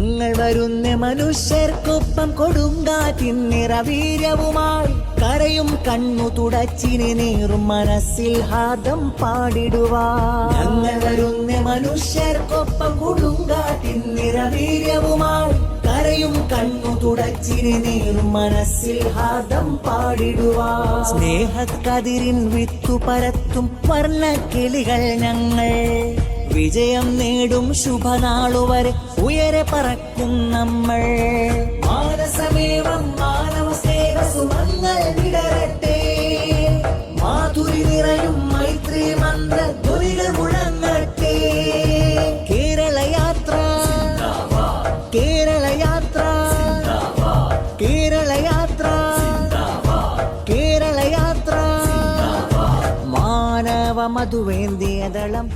ഞങ്ങൾ വരുന്ന മനുഷ്യർക്കൊപ്പം കൊടുങ്കാറ്റിൻ നിറവീര്യവുമായി കരയും കണ്ണു തുടച്ചിന് നീറും മനസ്സിൽ ഹാദം പാടിടുവാൻ. ഞങ്ങൾ വരുന്ന മനുഷ്യർക്കൊപ്പം കൊടുങ്കാറ്റിൻ നിറവീര്യവുമായി കരയും കണ്ണു തുടച്ചിന് നീറും മനസ്സിൽ ഹാദം പാടിടുവാൻ. സ്നേഹക്കതിരിൻ വിത്തു പരത്തും വർണ്ണക്കിളികൾ ഞങ്ങൾ വിജയം നേടും ശുഭനാളുവരെ ഉയരെ പറക്കും നമ്മൾ. മാനസമേവം മാനവ സ്നേഹ സുമങ്ങൾ വിടരട്ടെ, മാധുരി നിറയും മൈത്രി മന്ത്ര ധ്വനികൾ മുഴങ്ങട്ടെ. കേരളയാത്ര കേരളയാത്ര കേരളയാത്ര കേരളയാത്ര മാനവ മധുവേന്തിയ ദളം